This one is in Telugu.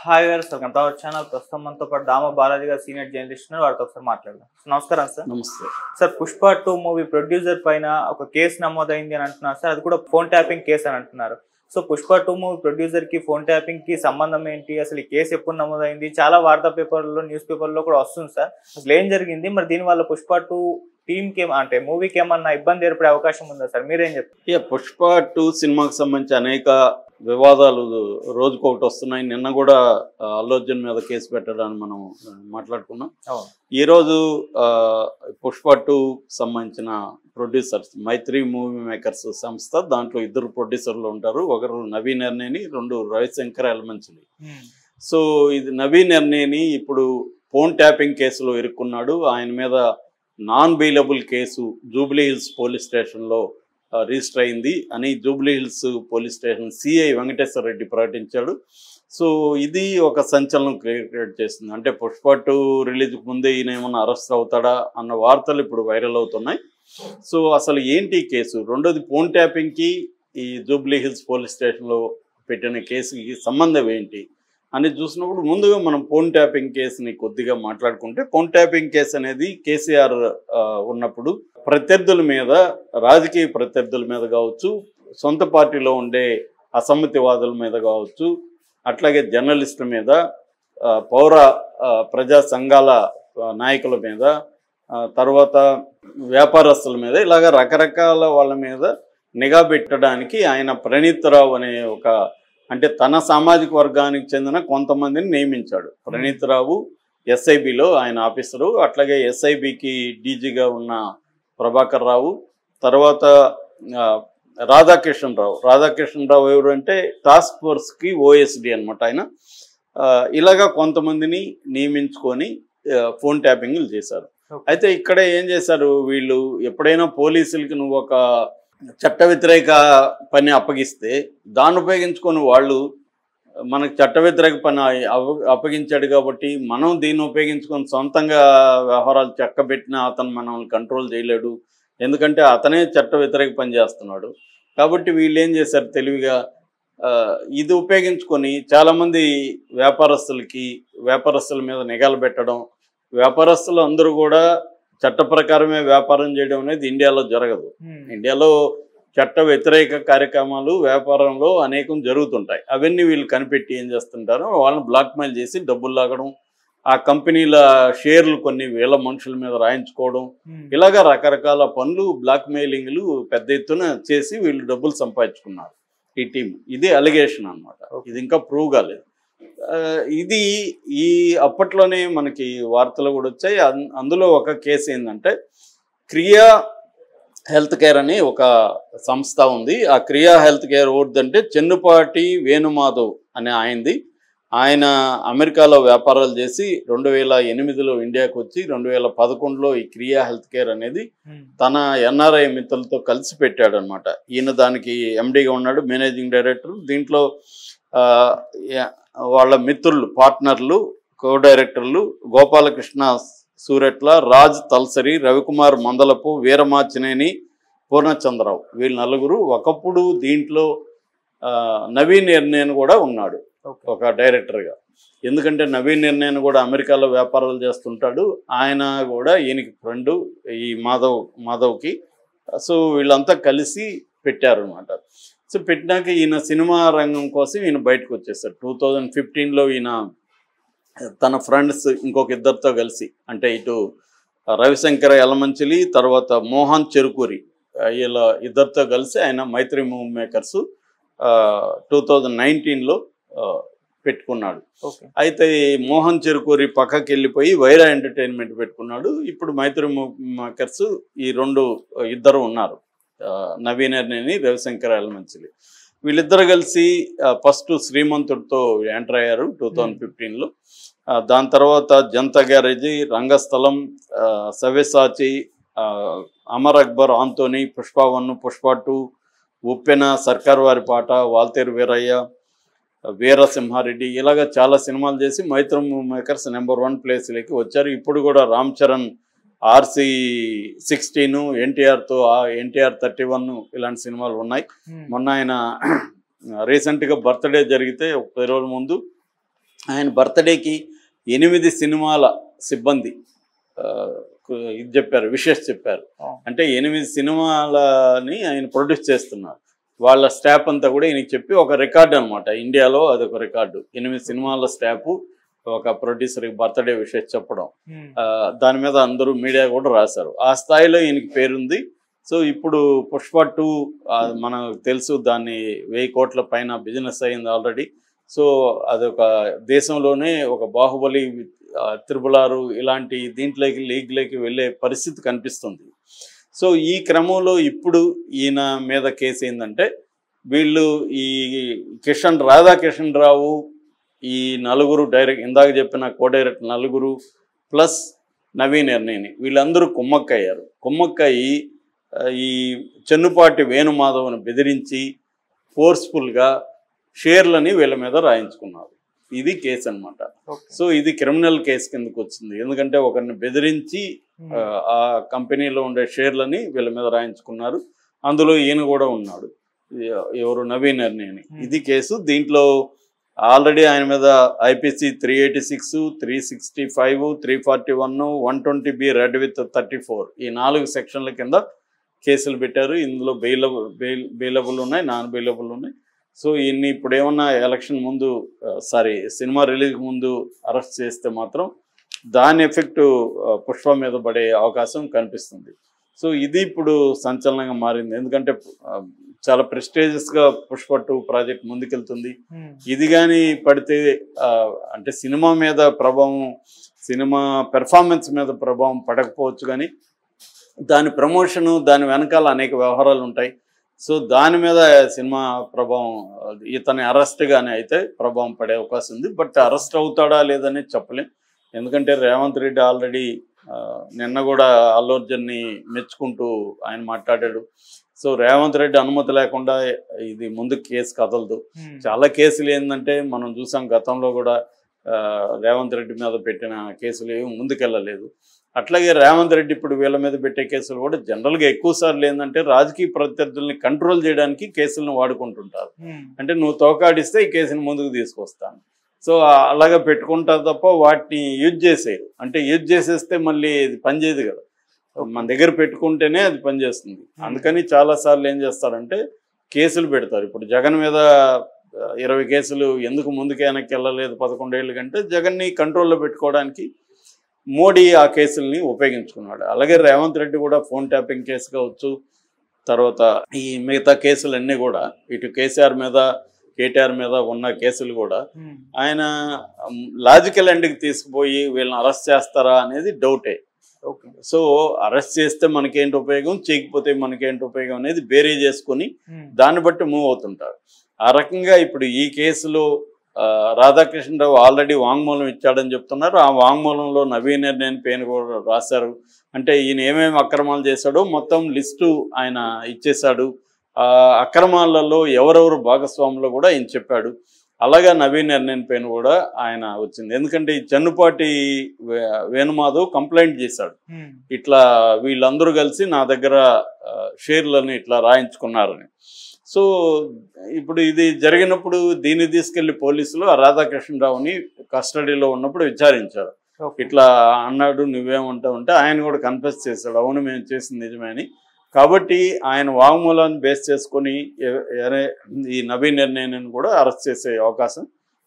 హాయ్ గారు, వెల్కమ్ టు అవర్ ఛానల్. ప్రస్తుతం మనతో పాటు దామ బాలాజీ గారు సీనియర్ జర్నలిస్ట్ ఉన్నారు. వారితో ఒకసారి మాట్లాడదాం. నమస్కారం సార్. నమస్తే సార్, పుష్ప 2 మూవీ ప్రొడ్యూసర్ పైన ఒక కేసు నమోదైంది అని అంటున్నారు సార్. అది కూడా ఫోన్ ట్యాపింగ్ కేసు అని అంటున్నారు. సో పుష్ప 2 మూవీ ప్రొడ్యూసర్ కి ఫోన్ ట్యాపింగ్ కి సంబంధం ఏంటి? అసలు ఈ కేసు ఎప్పుడు నమోదైంది? చాలా వార్తా పేపర్లో, న్యూస్ పేపర్లో కూడా వస్తుంది సార్. అసలు ఏం జరిగింది? మరి దీనివల్ల పుష్ప 2 టీమ్ కి అంటే మూవీకి ఏమన్నా ఇబ్బంది ఏర్పడే అవకాశం ఉందా సార్? మీరేం చెప్తారు? పుష్ప 2 సినిమాకి సంబంధించి అనేక వివాదాలు రోజుకొకటి వస్తున్నాయి. నిన్న కూడా అల్లు అర్జున్ మీద కేసు పెట్టడాన్ని మనం మాట్లాడుకున్నాం. ఈరోజు పుష్ప 2 సంబంధించిన ప్రొడ్యూసర్స్ మైత్రి మూవీ మేకర్స్ సంస్థ, దాంట్లో 2 ప్రొడ్యూసర్లు ఉంటారు. ఒకరు నవీన్ ఎర్నేని, 2 రవిశంకర్ ఎలమంచిలి. సో ఇది నవీన్ ఎర్నేని ఇప్పుడు ఫోన్ ట్యాపింగ్ కేసులో ఇరుక్కున్నాడు. ఆయన మీద non bailable case Jubilee hills police స్టేషన్లో రిజిస్టర్ అయింది అని Jubilee hills police station CI Venkateswara Reddy ప్రకటించాడు. సో ఇది ఒక సంచలనం క్రియేట్ చేస్తుంది. అంటే పుష్ప 2 రిలీజ్కి ముందే ఈయన ఏమన్నా అరెస్ట్ అవుతాడా అన్న వార్తలు ఇప్పుడు వైరల్ అవుతున్నాయి. సో అసలు ఏంటి కేసు? రెండోది, ఫోన్ ట్యాపింగ్కి ఈ జూబ్లీ హిల్స్ పోలీస్ స్టేషన్లో పెట్టిన కేసుకి సంబంధం ఏంటి అని చూసినప్పుడు ముందుగా మనం ఫోన్ ట్యాపింగ్ కేసుని కొద్దిగా మాట్లాడుకుంటే, ఫోన్ ట్యాపింగ్ కేసు అనేది కేసీఆర్ ఉన్నప్పుడు ప్రత్యర్థుల మీద, రాజకీయ ప్రత్యర్థుల మీద కావచ్చు, సొంత పార్టీలో ఉండే అసమ్మతివాదుల మీద కావచ్చు, అట్లాగే జర్నలిస్టుల మీద, పౌర ప్రజా సంఘాల నాయకుల మీద, తర్వాత వ్యాపారస్తుల మీద, ఇలాగ రకరకాల వాళ్ళ మీద నిఘా పెట్టడానికి ఆయన ప్రణీత్ రావు అనే ఒక, అంటే తన సామాజిక వర్గానికి చెందిన కొంతమందిని నియమించాడు. ప్రణీత్ రావు ఎస్ఐబిలో ఆయన ఆఫీసరు, అట్లాగే ఎస్ఐబికి డీజీగా ఉన్న ప్రభాకర్ రావు, తర్వాత రాధాకృష్ణ రావు ఎవరు అంటే టాస్క్ ఫోర్స్కి ఓఎస్డి అనమాట ఆయన. ఇలాగా కొంతమందిని నియమించుకొని ఫోన్ ట్యాపింగ్లు చేశారు. అయితే ఇక్కడ ఏం చేశారు వీళ్ళు, ఎప్పుడైనా పోలీసులకి నువ్వు ఒక చట్ట వ్యతిరేక పని అప్పగిస్తే దాన్ని ఉపయోగించుకొని వాళ్ళు మనకు చట్ట వ్యతిరేక పని అప్పగించాడు కాబట్టి మనం దీన్ని ఉపయోగించుకొని సొంతంగా వ్యవహారాలు చక్కబెట్టినా అతను మనల్ని కంట్రోల్ చేయలేడు, ఎందుకంటే అతనే చట్ట వ్యతిరేక పని చేస్తున్నాడు. కాబట్టి వీళ్ళు ఏం చేశారు, తెలివిగా ఇది ఉపయోగించుకొని చాలామంది వ్యాపారస్తుల మీద నిఘాలు పెట్టడం, వ్యాపారస్తులు అందరూ కూడా చట్ట ప్రకారమే వ్యాపారం చేయడం అనేది ఇండియాలో జరగదు. ఇండియాలో చట్ట వ్యతిరేక కార్యక్రమాలు వ్యాపారంలో అనేకం జరుగుతుంటాయి. అవన్నీ వీళ్ళు కనిపెట్టి ఏం చేస్తుంటారో వాళ్ళని బ్లాక్మెయిల్ చేసి డబ్బులు లాగడం, ఆ కంపెనీల షేర్లు కొన్ని వేల మనుషుల మీద రాయించుకోవడం, ఇలాగా రకరకాల పనులు, బ్లాక్మెయిలింగ్లు పెద్ద ఎత్తున చేసి వీళ్ళు డబ్బులు సంపాదించుకున్నారు ఈ టీం. ఇది అలిగేషన్ అన్నమాట. ఇది ఇంకా ప్రూవ్ కాలేదు. ఇది ఈ అప్పట్లోనే మనకి వార్తలు కూడా వచ్చాయి. అందులో ఒక కేసు ఏంటంటే, క్రియా హెల్త్ కేర్ అని ఒక సంస్థ ఉంది. ఆ క్రియా హెల్త్ కేర్ ఓర్దంటే చెన్నుపాటి వేణుమాధవ్ అనే ఆయన అమెరికాలో వ్యాపారాలు చేసి 2008లో ఇండియాకు వచ్చి 2011లో ఈ క్రియా హెల్త్ కేర్ అనేది తన ఎన్ఆర్ఐ మిత్రులతో కలిసి పెట్టాడు అనమాట. ఈయన దానికి ఎండీగా ఉన్నాడు, మేనేజింగ్ డైరెక్టర్. దీంట్లో వాళ్ళ మిత్రులు, పార్ట్నర్లు, కో డైరెక్టర్లు గోపాలకృష్ణ సూరెట్ల, రాజ్ తల్సరి, రవికుమార్ మందలపు, వీరమాచినేని, పూర్ణచంద్రరావు, వీళ్ళు 4. ఒకప్పుడు దీంట్లో నవీన్ ఎర్నేని కూడా ఉన్నాడు ఒక డైరెక్టర్గా. ఎందుకంటే నవీన్ ఎర్నేని కూడా అమెరికాలో వ్యాపారాలు చేస్తుంటాడు. ఆయన కూడా ఈయనకి ఫ్రెండు, ఈ మాధవ్కి. సో వీళ్ళంతా కలిసి పెట్టారు అనమాట. సో పెట్టినాక ఈయన సినిమా రంగం కోసం ఈయన బయటకు వచ్చేసాడు. 2015లో ఈయన తన ఫ్రెండ్స్ ఇంకొక 2తో కలిసి, అంటే ఇటు రవిశంకర్ ఎలమంచిలి, తర్వాత మోహన్ చెరుకూరి, వీళ్ళ 2తో కలిసి ఆయన మైత్రి మూవీ మేకర్స్ 2019లో పెట్టుకున్నాడు. అయితే మోహన్ చెరుకూరి పక్కకి వెళ్ళిపోయి వైరా ఎంటర్టైన్మెంట్ పెట్టుకున్నాడు. ఇప్పుడు మైత్రి మూవీ మేకర్స్ ఈ 2 ఉన్నారు, నవీన్ ఎర్నేని, రవిశంకర్ ఎలమంచిలి. వీళ్ళిద్దరు కలిసి ఫస్ట్ శ్రీమంతుడితో ఎంటర్ అయ్యారు 2015లో. దాని తర్వాత జనతా గ్యారేజీ, రంగస్థలం, సవ్యసాచి, అమర్ అక్బర్, ఆంతోని, పుష్ప 1, పుష్ప 2, ఉప్పెన, సర్కార్ వారి పాట, వాల్తేరు వీరయ్య, వీరసింహారెడ్డి, ఇలాగ చాలా సినిమాలు చేసి మైత్రి మూవీ మేకర్స్ నెంబర్ 1 ప్లేస్లోకి వచ్చారు. ఇప్పుడు కూడా రామ్ చరణ్ RC16, ఎన్టీఆర్తో NTR 31 ఇలాంటి సినిమాలు ఉన్నాయి. మొన్న ఆయన రీసెంట్గా బర్త్డే జరిగితే ఒక 10 రోజుల ముందు ఆయన బర్త్డేకి 8 సినిమాల సిబ్బంది ఇది చెప్పారు, విషెస్ చెప్పారు. అంటే 8 సినిమాలని ఆయన ప్రొడ్యూస్ చేస్తున్నారు. వాళ్ళ స్టాఫ్ అంతా కూడా ఈయనకి చెప్పి ఒక రికార్డు అనమాట. ఇండియాలో అదొక రికార్డు. 8 సినిమాల స్టాఫ్ ఒక ప్రొడ్యూసర్కి బర్త్డే విషెస్ చెప్పడం. దాని మీద అందరూ మీడియా కూడా రాశారు. ఆ స్థాయిలో ఈయనకి పేరుంది. సో ఇప్పుడు పుష్ప 2 మనకు తెలుసు, దాన్ని 1000 కోట్ల పైన బిజినెస్ అయింది ఆల్రెడీ. సో అదొక దేశంలోనే ఒక బాహుబలి, RRR ఇలాంటి దీంట్లోకి లీగ్లోకి వెళ్ళే పరిస్థితి కనిపిస్తుంది. సో ఈ క్రమంలో ఇప్పుడు ఈయన మీద కేసు ఏంటంటే, వీళ్ళు ఈ రాధాకిషన్ రావు, ఈ నలుగురు డైరెక్ట్ ఇందాక చెప్పిన కో డైరెక్టర్ నలుగురు ప్లస్ నవీన్ ఎర్నేని వీళ్ళందరూ కుమ్మక్కయ్యారు. కుమ్మక్కయ్యి ఈ చెన్నుపాటి వేణుమాధవ్ని బెదిరించి ఫోర్స్ఫుల్గా షేర్లని వీళ్ళ మీద రాయించుకున్నారు. ఇది కేసు అనమాట. సో ఇది క్రిమినల్ కేసు కిందకు వచ్చింది. ఎందుకంటే ఒకరిని బెదిరించి ఆ కంపెనీలో ఉండే షేర్లని వీళ్ళ మీద రాయించుకున్నారు. అందులో ఈయన కూడా ఉన్నాడు, ఎవరు నవీన్ ఎర్నేని. ఇది కేసు. దీంట్లో ఆల్రెడీ ఆయన మీద IPC 386, 365, 341, 120B రెడ్ విత్ 34 ఈ 4 సెక్షన్ల కింద కేసులు పెట్టారు. ఇందులో బెయిలబుల్ ఉన్నాయి, నాన్ బెయిలబుల్ ఉన్నాయి. సో ఈయన్ని ఇప్పుడు ఏమన్నా ఎలక్షన్ ముందు సినిమా రిలీజ్ ముందు అరెస్ట్ చేస్తే మాత్రం దాని ఎఫెక్ట్ పుష్ప మీద పడే అవకాశం కనిపిస్తుంది. సో ఇది ఇప్పుడు సంచలనంగా మారింది. ఎందుకంటే చాలా ప్రెస్టేజియస్గా పుష్ప 2 ప్రాజెక్ట్ ముందుకెళ్తుంది. ఇది కానీ పడితే అంటే సినిమా మీద ప్రభావం, సినిమా పెర్ఫార్మెన్స్ మీద ప్రభావం పడకపోవచ్చు, కానీ దాని ప్రమోషను, దాని వెనకాల అనేక వ్యవహారాలు ఉంటాయి. సో దాని మీద సినిమా ప్రభావం, ఇతని అరెస్ట్ కానీ అయితే ప్రభావం పడే అవకాశం ఉంది. బట్ అరెస్ట్ అవుతాడా లేదని చెప్పలేం. ఎందుకంటే రేవంత్ రెడ్డి ఆల్రెడీ నిన్న కూడా అల్లు అర్జున్ని మెచ్చుకుంటూ ఆయన మాట్లాడాడు. సో రేవంత్ రెడ్డి అనుమతి లేకుండా ఇది ముందుకు కేసు కదలదు. చాలా కేసులు ఏంటంటే మనం చూసాం, గతంలో కూడా రేవంత్ రెడ్డి మీద పెట్టిన కేసులు ఏమి ముందుకెళ్ళలేదు. అట్లాగే రేవంత్ రెడ్డి ఇప్పుడు వీళ్ళ మీద పెట్టే కేసులు కూడా జనరల్గా ఎక్కువ సార్లు ఏంటంటే రాజకీయ ప్రత్యర్థుల్ని కంట్రోల్ చేయడానికి కేసులను వాడుకుంటుంటారు. అంటే నువ్వు తోకాడిస్తే ఈ కేసుని ముందుకు తీసుకొస్తాను, సో అలాగా పెట్టుకుంటారు తప్ప వాటిని యూజ్ చేసేయరు. అంటే యూజ్ చేసేస్తే మళ్ళీ ఇది పనిచేయదు కదా, మన దగ్గర పెట్టుకుంటేనే అది పనిచేస్తుంది. అందుకని చాలాసార్లు ఏం చేస్తారంటే కేసులు పెడతారు. ఇప్పుడు జగన్ మీద 20 కేసులు ఎందుకు ముందుకు వెనక్కి వెళ్ళలేదు 11 ఏళ్ళ కంటే, జగన్ని కంట్రోల్లో పెట్టుకోవడానికి మోడీ ఆ కేసుల్ని ఉపయోగించుకున్నాడు. అలాగే రేవంత్ రెడ్డి కూడా ఫోన్ ట్యాపింగ్ కేసు కావచ్చు, తర్వాత ఈ మిగతా కేసులన్నీ కూడా ఇటు కేసీఆర్ మీద, కేటీఆర్ మీద ఉన్న కేసులు కూడా ఆయన లాజికల్ ఎండ్కి తీసుకుపోయి వీళ్ళని అరెస్ట్ చేస్తారా అనేది డౌటే. సో అరెస్ట్ చేస్తే మనకేంటి ఉపయోగం, చేయకపోతే మనకేంటి ఉపయోగం అనేది బేరీ చేసుకుని దాన్ని బట్టి మూవ్ అవుతుంటారు. ఆ రకంగా ఇప్పుడు ఈ కేసులో రాధాకృష్ణరావు ఆల్రెడీ వాంగ్మూలం ఇచ్చాడని చెప్తున్నారు. ఆ వాంగ్మూలంలో నవీన్ ఎర్నేని పేరు కూడా రాశారు. అంటే ఈయన ఏమేమి అక్రమాలు చేశాడో మొత్తం లిస్టు ఆయన ఇచ్చేశాడు. అక్రమాలలో ఎవరెవరు భాగస్వాములో కూడా ఆయన చెప్పాడు. అలాగా నవీన్ ఎర్నేని పేరు కూడా ఆయన వచ్చింది. ఎందుకంటే ఈ చెన్నుపాటి వేణుమాధవ్ కంప్లైంట్ చేశాడు, ఇట్లా వీళ్ళందరూ కలిసి నా దగ్గర షేర్లను ఇట్లా రాయించుకున్నారని. సో ఇప్పుడు ఇది జరిగినప్పుడు దీన్ని తీసుకెళ్లి పోలీసులు ఆ రాధాకృష్ణరావుని కస్టడీలో ఉన్నప్పుడు విచారించారు. ఇట్లా అన్నాడు, నువ్వేమంటావు అంటే ఆయన కూడా కన్ఫెస్ చేశాడు, అవును మేము చేసింది నిజమే అని. కాబట్టి ఆయన వాంగ్మూలాన్ని బేస్ చేసుకొని ఈ నవీన్ ఎర్నేని కూడా అరెస్ట్ చేసే అవకాశం